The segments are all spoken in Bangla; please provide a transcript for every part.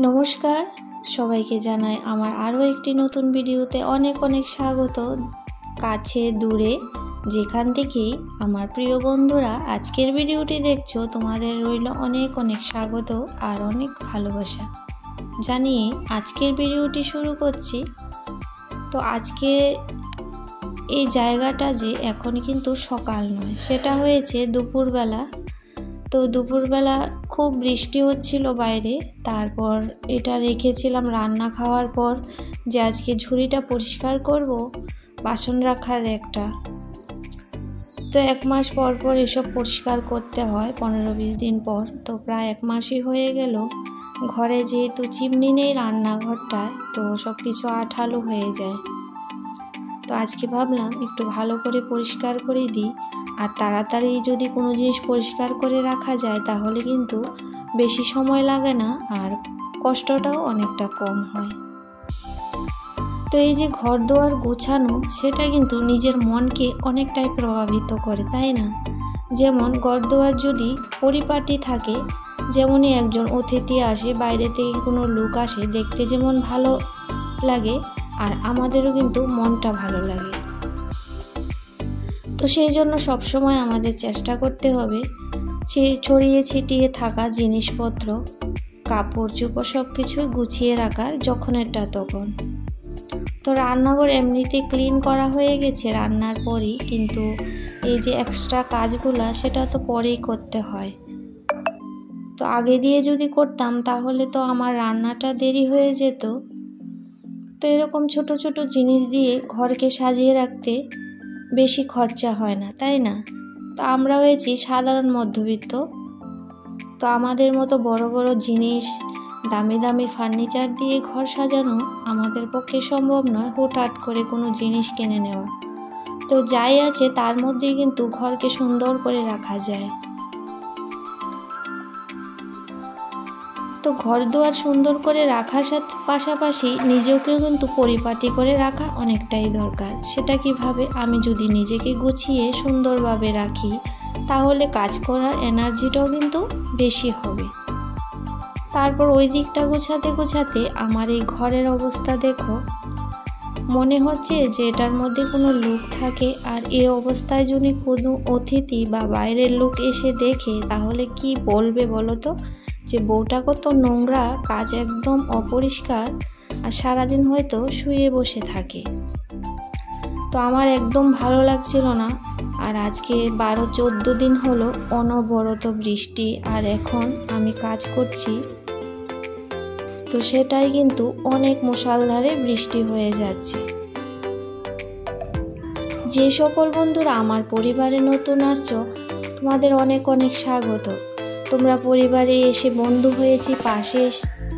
নমস্কার, সবাইকে জানাই আমার আরও একটি নতুন ভিডিওতে অনেক অনেক স্বাগত। কাছে দূরে যেখান থেকেই আমার প্রিয় বন্ধুরা আজকের ভিডিওটি দেখছো, তোমাদের রইল অনেক অনেক স্বাগত আর অনেক ভালোবাসা জানিয়ে আজকের ভিডিওটি শুরু করছি। তো আজকে এই জায়গাটা যে এখন কিন্তু সকাল নয়, সেটা হয়েছে দুপুরবেলা। তো দুপুরবেলা খুব বৃষ্টি হচ্ছিল বাইরে। তারপর এটা রেখেছিলাম রান্না খাওয়ার পর যে আজকে ঝুড়িটা পরিষ্কার করব বাসন রাখার একটা। তো 1 মাস পর পর এসব পরিষ্কার করতে হয়, 15-20 দিন পর। তো প্রায় 1 মাসই হয়ে গেল। ঘরে যেহেতু চিমনি নেই রান্নাঘরটায়, তো সব কিছু আঠালো হয়ে যায়। তো আজকে ভাবলাম একটু ভালো করে পরিষ্কার করে দিই। আর তাড়াতাড়ি যদি কোনো জিনিস পরিষ্কার করে রাখা যায় তাহলে কিন্তু বেশি সময় লাগে না আর কষ্টটাও অনেকটা কম হয়। তো এই যে ঘর দুয়ার গোছানো, সেটা কিন্তু নিজের মনকে অনেকটাই প্রভাবিত করে, তাই না? যেমন ঘর দুয়ার যদি পরিপাটি থাকে, যেমনই একজন অতিথি আসে, বাইরে থেকে কোনো লোক আসে, দেখতে যেমন ভালো লাগে আর আমাদেরও কিন্তু মনটা ভালো লাগে। তো সেই জন্য সবসময় আমাদের চেষ্টা করতে হবে ছড়িয়ে ছিটিয়ে থাকা জিনিসপত্র, কাপড় চোপড় সব কিছু গুছিয়ে রাখার যখনেরটা তখন। তো রান্নাঘর এমনিতে ক্লিন করা হয়ে গেছে রান্নার পরই, কিন্তু এই যে এক্সট্রা কাজগুলা সেটা তো পরেই করতে হয়। তো আগে দিয়ে যদি করতাম তাহলে তো আমার রান্নাটা দেরি হয়ে যেত। তো এরকম ছোট ছোট জিনিস দিয়ে ঘরকে সাজিয়ে রাখতে বেশি খরচা হয় না, তাই না? তো আমরা হয়েছি সাধারণ মধ্যবিত্ত। তো আমাদের মতো বড় বড় জিনিস, দামি দামি ফার্নিচার দিয়ে ঘর সাজানো আমাদের পক্ষে সম্ভব নয়, হুটহাট করে কোনো জিনিস কিনে নেওয়া। তো যাই আছে তার মধ্যেই কিন্তু ঘরকে সুন্দর করে রাখা যায়। তো ঘর দুয়ার সুন্দর করে রাখার সাথে পাশাপাশি নিজেকেও কিন্তু পরিপাটি করে রাখা অনেকটাই দরকার। সেটা কিভাবে? আমি যদি নিজেকে গুছিয়ে সুন্দরভাবে রাখি তাহলে কাজ করার এনার্জিটাও কিন্তু বেশি হবে। তারপর ওই দিকটা গোছাতে গোছাতে আমার এই ঘরের অবস্থা দেখো, মনে হচ্ছে যে এটার মধ্যে কোনো লোক থাকে। আর এই অবস্থায় যদি কোনো অতিথি বা বাইরের লোক এসে দেখে তাহলে কি বলবে বলো তো, যে বউটা কত নোংরা, কাজ একদম অপরিষ্কার আর সারাদিন হয়তো শুয়ে বসে থাকে। তো আমার একদম ভালো লাগছিল না। আর আজকে 12-14 দিন হলো অনবরত বৃষ্টি, আর এখন আমি কাজ করছি, তো সেটাই কিন্তু অনেক মুষলধারে বৃষ্টি হয়ে যাচ্ছে। যে সকল বন্ধুরা আমার পরিবারে নতুন আসছো, তোমাদের অনেক অনেক স্বাগত। তোমরা পরিবারে এসে বন্ধু হয়েছি, পাশে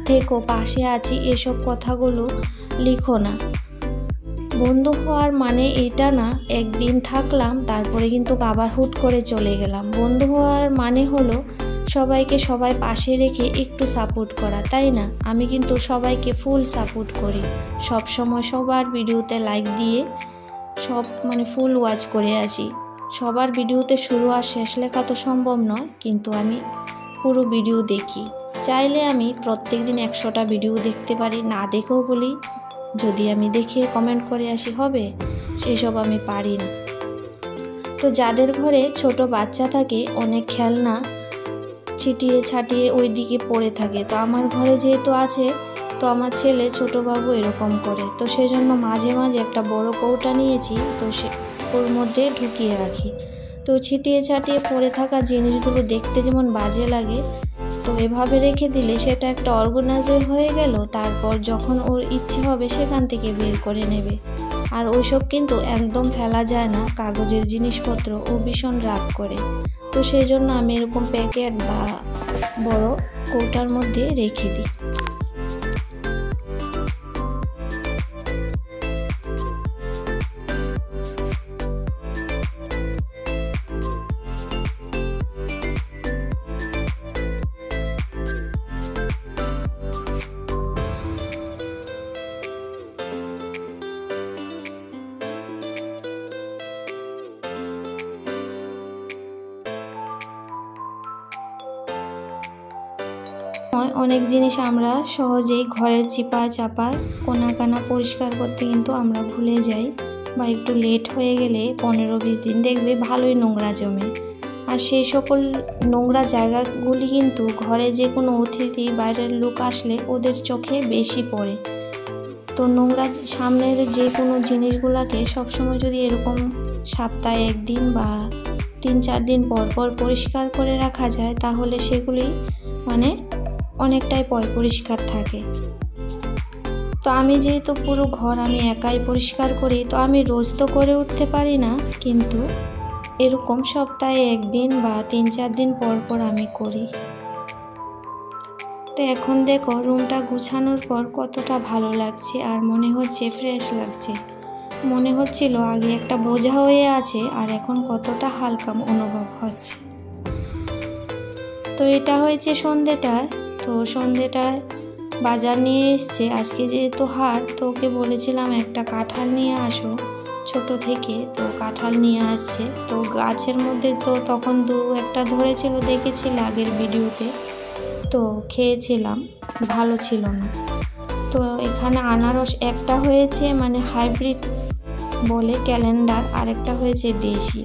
থেকো, পাশে আছি, এসব কথাগুলো লিখো না। বন্ধু হওয়ার মানে এটা না একদিন থাকলাম তারপরে কিন্তু আবার হুট করে চলে গেলাম। বন্ধু হওয়ার মানে হলো সবাইকে সবাই পাশে রেখে একটু সাপোর্ট করা, তাই না? আমি কিন্তু সবাইকে ফুল সাপোর্ট করি, সব সময় সবার ভিডিওতে লাইক দিয়ে সব ফুল ওয়াচ করে আসি। সবার ভিডিওতে শুরু আর শেষ লেখা তো সম্ভব নয়, কিন্তু আমি পুরো ভিডিও দেখি। চাইলে আমি প্রত্যেক দিন 100টা ভিডিও দেখতে পারি, না দেখেও বলি যদি আমি দেখে কমেন্ট করে আসি হবে, সেসব আমি পারি না। তো যাদের ঘরে ছোট বাচ্চা থাকে, অনেক খেলনা ছিটিয়ে ছাটিয়ে ওই দিকে পড়ে থাকে, তো আমার ঘরে যেহেতু আছে, তো আমার ছেলে ছোট বাবু এরকম করে, তো সেজন্য মাঝে মাঝে একটা বড় কৌটা নিয়েছি, তো ওর মধ্যে ঢুকিয়ে রাখি। তো ছিটিয়ে ছাটিয়ে পড়ে থাকা জিনিসগুলো দেখতে যেমন বাজে লাগে, তো এভাবে রেখে দিলে সেটা একটা অর্গানাইজার হয়ে গেল। তারপর যখন ওর ইচ্ছে হবে সেখান থেকে বের করে নেবে। আর ওইসব কিন্তু একদম ফেলা যায় না, কাগজের জিনিসপত্র ও ভীষণ রাগ করে। তো সেই জন্য আমি এরকম প্যাকেট বা বড় কৌটার মধ্যে রেখে দিই। সময় অনেক জিনিস আমরা সহজেই ঘরের চিপা চাপা কোনা কানা পরিষ্কার করতে কিন্তু আমরা ভুলে যাই, বা একটু লেট হয়ে গেলে 15-20 দিন দেখবে ভালোই নোংরা জমে। আর সেই সকল নোংরা জায়গাগুলি কিন্তু ঘরে যে কোনো অতিথি বাইরের লোক আসলে ওদের চোখে বেশি পড়ে। তো নোংরা সামনের যে কোনো জিনিসগুলোকে সবসময় যদি এরকম সপ্তাহে 1 দিন বা 3-4 দিন পর পর পরিষ্কার করে রাখা যায়, তাহলে সেগুলি মানে অনেকটাই পরিষ্কার থাকে। তো আমি যেহেতু পুরো ঘর আমি একাই পরিষ্কার করি, তো আমি রোজ তো করে উঠতে পারি না, কিন্তু এরকম সপ্তাহে 1 দিন বা 3-4 দিন পর পর আমি করি। তো এখন দেখো রুমটা গুছানোর পর কতটা ভালো লাগছে, আর মনে হচ্ছে ফ্রেশ লাগছে। মনে হচ্ছিল আগে একটা বোঝা হয়ে আছে, আর এখন কতটা হালকা অনুভব হচ্ছে। তো এটা হয়েছে সন্ধ্যেটায়। তো সন্ধ্যেটায় বাজার নিয়ে এসছে। আজকে যেহেতু হাট, তো ওকে বলেছিলাম একটা কাঁঠাল নিয়ে আসো ছোট থেকে, তো কাঁঠাল নিয়ে আসছে। তো গাছের মধ্যে তো তখন 2-1টা ধরেছিল, দেখেছিল আগের ভিডিওতে, তো খেয়েছিলাম, ভালো ছিল না। তো এখানে আনারস একটা হয়েছে মানে হাইব্রিড বলে ক্যালেন্ডার, আর একটা হয়েছে দেশি।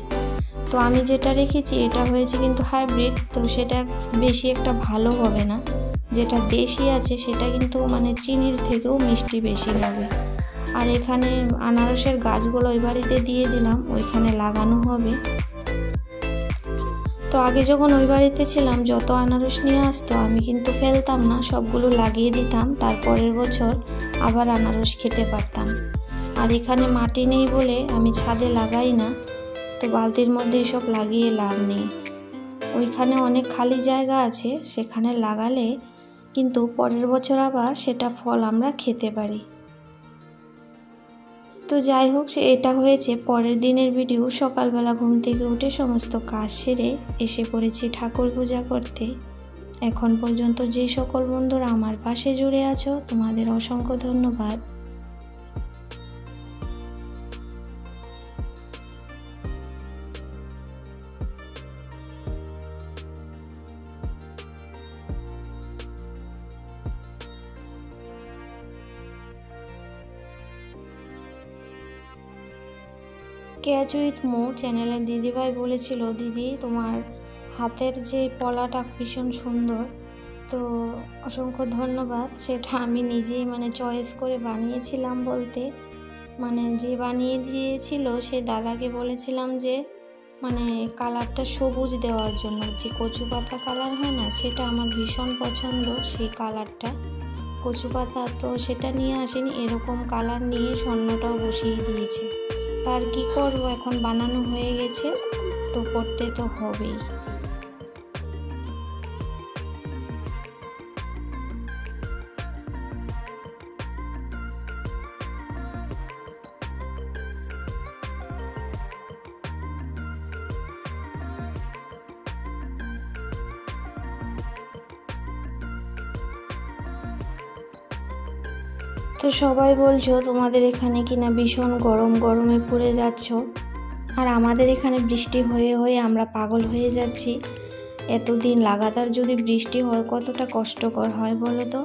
তো আমি যেটা রেখেছি এটা হয়েছে কিন্তু হাইব্রিড, তো সেটা বেশি একটা ভালো হবে না। যেটা দেশি আছে সেটা কিন্তু মানে চিনির থেকেও মিষ্টি বেশি লাগে। আর এখানে আনারসের গাছগুলো ওই বাড়িতে দিয়ে দিলাম, ওইখানে লাগানো হবে। তো আগে যখন ওই বাড়িতে ছিলাম যত আনারস নিয়ে আসতো আমি কিন্তু ফেলতাম না, সবগুলো লাগিয়ে দিতাম, তারপরের বছর আবার আনারস খেতে পারতাম। আর এখানে মাটি নেই বলে আমি ছাদে লাগাই না, তো বালতির মধ্যে এসব লাগিয়ে লাভ নেই। ওইখানে অনেক খালি জায়গা আছে, সেখানে লাগালে কিন্তু পরের বছর আবার সেটা ফল আমরা খেতে পারি। তো যাই হোক, এটা হয়েছে পরের দিনের ভিডিও। সকালবেলা ঘুম থেকে উঠে সমস্ত কাজ সেরে এসে পড়েছি ঠাকুর পূজা করতে। এখন পর্যন্ত যে সকল বন্ধুরা আমার পাশে জুড়ে আছো, তোমাদের অসংখ্য ধন্যবাদ। ক্যাচ উইথ মো চ্যানেলের দিদিভাই বলেছিল, দিদি তোমার হাতের যে পলাটা ভীষণ সুন্দর। তো অসংখ্য ধন্যবাদ। সেটা আমি নিজেই মানে চয়েস করে বানিয়েছিলাম বলতে, মানে যে বানিয়ে দিয়েছিল সেই দাদাকে বলেছিলাম যে মানে কালারটা সবুজ দেওয়ার জন্য, যে কচু পাতা কালার হয় না, সেটা আমার ভীষণ পছন্দ সেই কালারটা, কচু পাতা। তো সেটা নিয়ে আসেনি, এরকম কালার নিয়ে স্বর্ণটাও বসিয়ে দিয়েছে। তার কি করবো, এখন বানানো হয়ে গেছে তো করতে তো হবেই। তো সবাই বলছো তোমাদের এখানে কিনা ভীষণ গরমে পড়ে যাচ্ছ, আর আমাদের এখানে বৃষ্টি হয়ে হয়ে আমরা পাগল হয়ে যাচ্ছি। এতদিন লাগাতার যদি বৃষ্টি হয় কতটা কষ্টকর হয় বলো তো।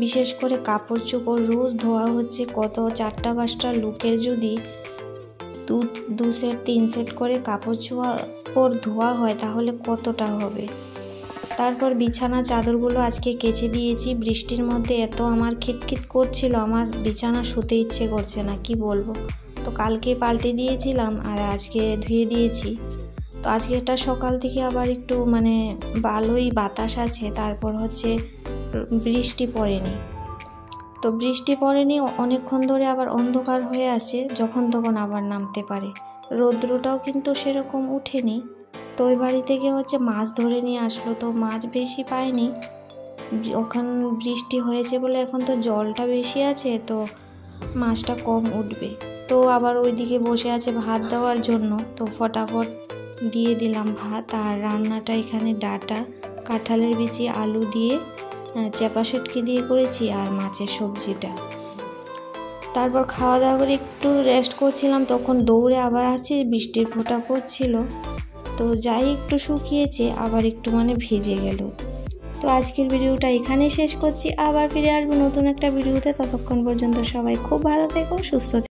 বিশেষ করে কাপড় চোপড় রোজ ধোয়া হচ্ছে, কত 4-5টা লোকের যদি 2 সেট 3 সেট করে কাপড় ধোয়া হয় তাহলে কতটা হবে। তারপর বিছানা চাদরগুলো আজকে কেচে দিয়েছি। বৃষ্টির মধ্যে এত আমার খিটখিট করছিল, আমার বিছানা শুতে ইচ্ছে করছে না, কি বলবো। তো কালকে পাল্টে দিয়েছিলাম আর আজকে ধুয়ে দিয়েছি। তো আজকে এটা সকাল থেকে আবার একটু মানে ভালোই বাতাস আছে, তারপর হচ্ছে বৃষ্টি পড়েনি। তো বৃষ্টি পড়েনি, অনেকক্ষণ ধরে আবার অন্ধকার হয়ে আছে, যখন তখন আবার নামতে পারে। রৌদ্রটাও কিন্তু সেরকম উঠেনি। তো ওই বাড়ি থেকে হচ্ছে মাছ ধরে নিয়ে আসলো, তো মাছ বেশি পায়নি, ওখানে বৃষ্টি হয়েছে বলে এখন তো জলটা বেশি আছে, তো মাছটা কম উঠবে। তো আবার ওইদিকে বসে আছে ভাত দেওয়ার জন্য, তো ফটাফট দিয়ে দিলাম ভাত। আর রান্নাটা এখানে ডাঁটা, কাঁঠালের বিচি, আলু দিয়ে চাপা শুটকি দিয়ে করেছি, আর মাছের সবজিটা। তারপর খাওয়া দাওয়া করে একটু রেস্ট করছিলাম, তখন দৌড়ে আবার আসছি, বৃষ্টির ফোঁটা পড়ছিল। তো যাই একটু শুকিয়েছে, আবার একটু মানে ভিজে গেল। তো আজকের ভিডিওটা এখানেই শেষ করছি, আবার ফিরে আসবো নতুন একটা ভিডিওতে। ততক্ষণ পর্যন্ত সবাই খুব ভালো থেকো, সুস্থ থেকো।